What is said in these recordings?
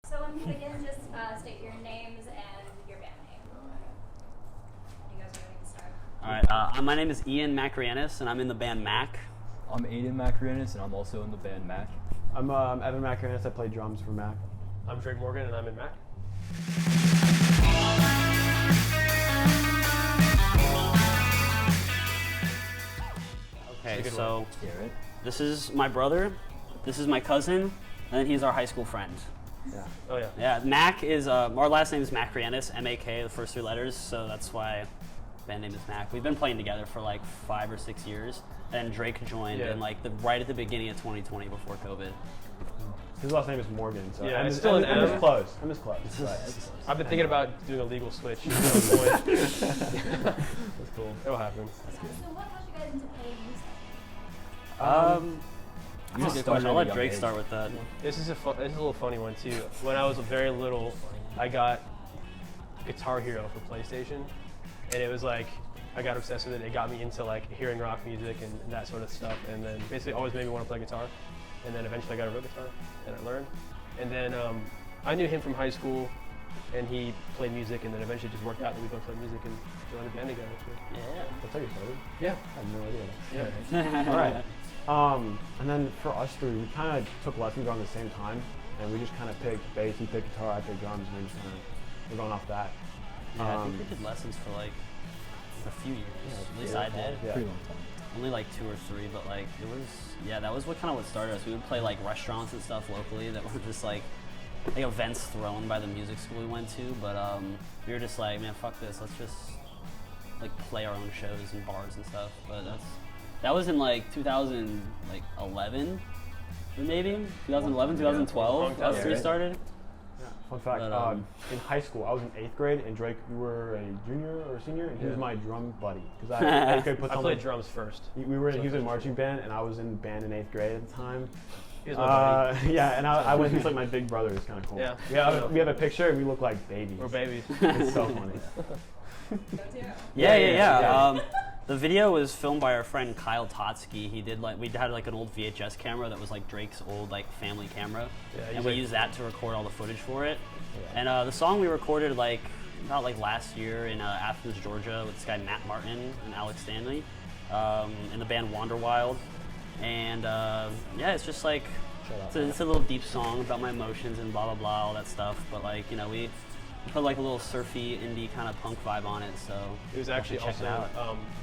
So when we begin, just state your names and your band name. You guys are ready to start? All right. My name is Ian Macrianis, and I'm in the band MAK. I'm Aiden Macrianis, and I'm also in the band MAK. I'm Evan Macrianis. I play drums for MAK. I'm Drake Morgan, and I'm in MAK. Okay, so this is my brother, this is my cousin, and then he's our high school friend. Yeah. Oh yeah. Yeah, MAK is, our last name is Macrianis, M-A-K, the first three letters, so that's why band name is MAK. We've been playing together for like 5 or 6 years, and Drake joined in like right at the beginning of 2020 before COVID. His last name is Morgan, so yeah, I'm it's still an I'm M. as close. I'm as close. I've been thinking about doing a legal switch. That's cool. It'll happen. So what got you guys into playing music? That's a good question. I'll let Drake start with that. This is a little funny one too. When I was very little, I got Guitar Hero for PlayStation, and it was like I got obsessed with it. It got me into like hearing rock music and that sort of stuff, and then basically always made me want to play guitar. And then eventually I got a real guitar, and I learned. And then I knew him from high school, and he played music, and then eventually it just worked out that we both played music and joined a band together. Yeah. That's how you started? Yeah. I had no idea. Yeah. All right. And then for us three, we kind of took lessons around the same time, and we just kind of picked bass, he picked guitar, I picked drums, and we just kind of we're going off that. Yeah, I think we did lessons for like a few years. At least I did. Yeah. Pretty long time. Only like 2 or 3, but like it was, that was what started us. We would play like restaurants and stuff locally that were just like events thrown by the music school we went to, but we were just like, man, fuck this, let's just like play our own shows in bars and stuff. But that was in like 2011, maybe 2011, 2012. Us three started. Yeah. Fun fact, But, in high school, I was in 8th grade, and Drake, you were a junior or a senior, and he was my drum buddy. Because I played drums first. He was in marching band, and I was in band in 8th grade at the time. He was my buddy. Yeah, and I went, he's like my big brother, it's kind of cool. Yeah. We have a picture, and we look like babies. We're babies. It's so funny. Yeah. The video was filmed by our friend Kyle Totsky. He did we had like an old VHS camera that was like Drake's old like family camera, and we used that to record all the footage for it. Yeah. And the song we recorded about last year in Athens, Georgia, with this guy Matt Martin and Alex Stanley, in the band Wander Wild. And it's just like it's a little deep song about my emotions and blah blah blah, all that stuff. But we put like a little surfy indie kind of punk vibe on it, so it was actually also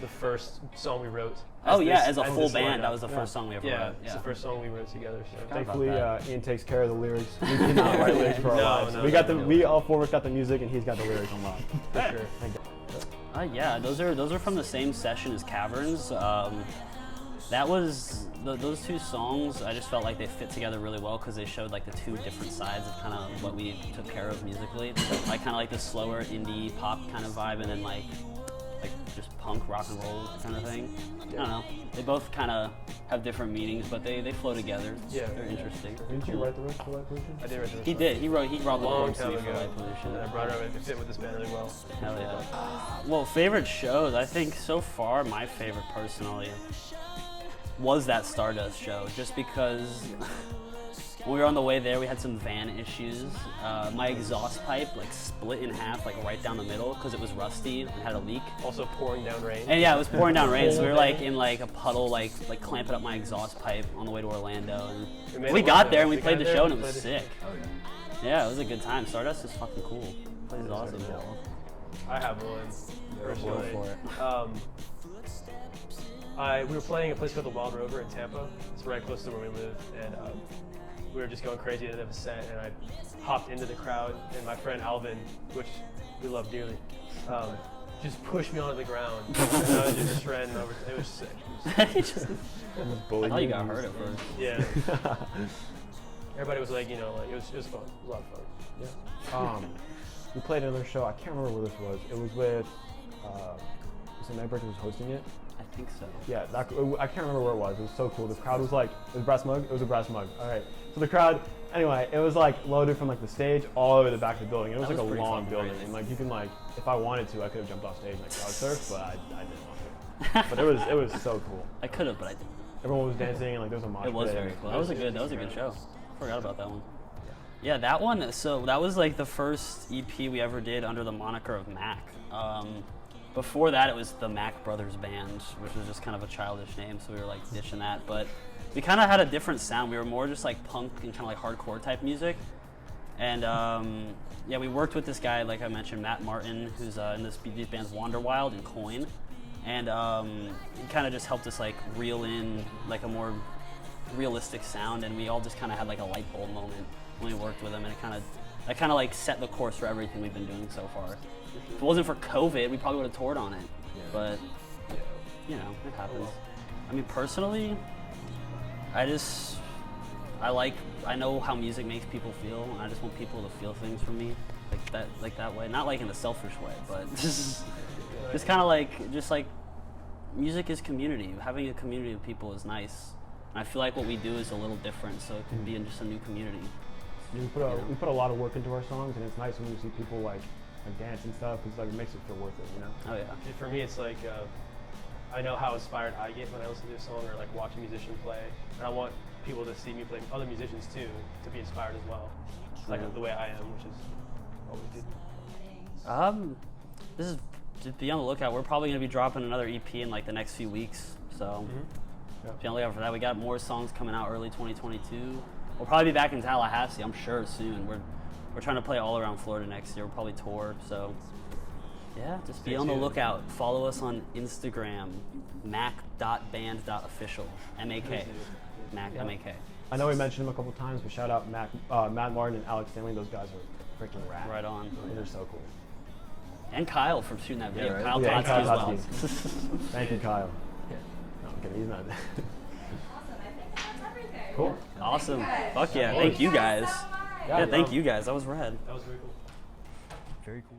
the first song we wrote. As a full band, that was the first song we ever wrote. Yeah, it's the first song we wrote together. So. Thankfully, Ian takes care of the lyrics. We did not write lyrics for our lives. We all four of us got the music, and he's got the lyrics on lock. For sure. Those are from the same session as Caverns. That was those two songs. I just felt like they fit together really well because they showed like the two different sides of kind of what we took care of musically. Like kind of like the slower indie pop kind of vibe, and then like just punk rock and roll kind of thing. I don't know. They both kind of have different meanings, but they flow together. Yeah, they're interesting. Didn't you write the rest for Light Pollution? I did write the rest. He did. He brought the long words to time me for ago. Light Pollution. And I brought it over to fit with this band really well. Hell yeah. Well, favorite shows. I think so far my favorite personally was that Stardust show, just because when we were on the way there, we had some van issues. My exhaust pipe split in half, right down the middle, because it was rusty and had a leak. Also pouring down rain. And yeah, it was pouring down rain, so we were in a puddle, clamping up my exhaust pipe on the way to Orlando. And we got there and we played the show, and it was sick. Yeah, it was a good time. Stardust is fucking cool. The place is awesome. I have one. Personally. For it. We were playing a place called the Wild Rover in Tampa. It's right close to where we live, and we were just going crazy at the end of a set, and I hopped into the crowd, and my friend Alvin, which we love dearly, just pushed me onto the ground, and I was just shredding over. It was sick. I thought you got hurt at first. Yeah. Everybody was it was fun. It was a lot of fun. Yeah. We played another show. I can't remember where this was. It was with. Was it Nightbreaker was hosting it? I think so. Yeah, I can't remember where it was. It was so cool. The crowd was it was Brass Mug? It was a Brass Mug. All right. So the crowd, anyway, it was loaded from the stage all over the back of the building. It was a long building. And you can if I wanted to, I could have jumped off stage and crowd surfed, but I didn't want to. But it was so cool. I could have, but I didn't. Everyone was dancing and there was a mosh pit. It was very cool. That was a good show. Forgot about that one. Yeah, that one. So that was like the first EP we ever did under the moniker of MAK. Before that, it was the MAK Brothers Band, which was just kind of a childish name, so we were like ditching that. But we kind of had a different sound. We were more just like punk and kind of like hardcore type music. And yeah, we worked with this guy, like I mentioned, Matt Martin, who's in these bands Wander Wild and Coin. And he kind of just helped us like reel in like a more realistic sound, and we all just kind of had like a light bulb moment when we worked with him, and it kind of like set the course for everything we've been doing so far. If it wasn't for COVID, we probably would have toured on it. But you know, it happens. I mean, personally, I know how music makes people feel, and I just want people to feel things from me like that way. Not like in a selfish way, but just kind of like music is community. Having a community of people is nice. And I feel like what we do is a little different, so it can be in just a new community. We put a lot of work into our songs, and it's nice when you see people like dance and stuff, because like it makes it feel worth it, you know? Oh yeah. For me, it's like I know how inspired I get when I listen to a song or like watch a musician play, and I want people to see me play other musicians too, to be inspired as well, like the way I am, which is always good. This is just be on the lookout. We're probably gonna be dropping another EP in like the next few weeks, so be on the lookout for that. We got more songs coming out early 2022. We'll probably be back in Tallahassee, I'm sure, soon. We're trying to play all around Florida next year. We'll probably tour, so yeah, just be on the lookout. Follow us on Instagram, mak.band.official, MAK, MAK, MAK. I know we mentioned them a couple times, but shout out Matt Martin and Alex Stanley. Those guys are freaking rad. Right on. They're so cool. And Kyle for shooting that video. right. Kyle Yeah, Totsky Kyle as well. Totsky. Thank you, Kyle. No, I'm kidding. He's not. Awesome. I think that's everything. Cool. Awesome. Guys. Fuck yeah. Thank you guys. So much. Yeah, thank you guys. That was rad. That was very cool. Very cool.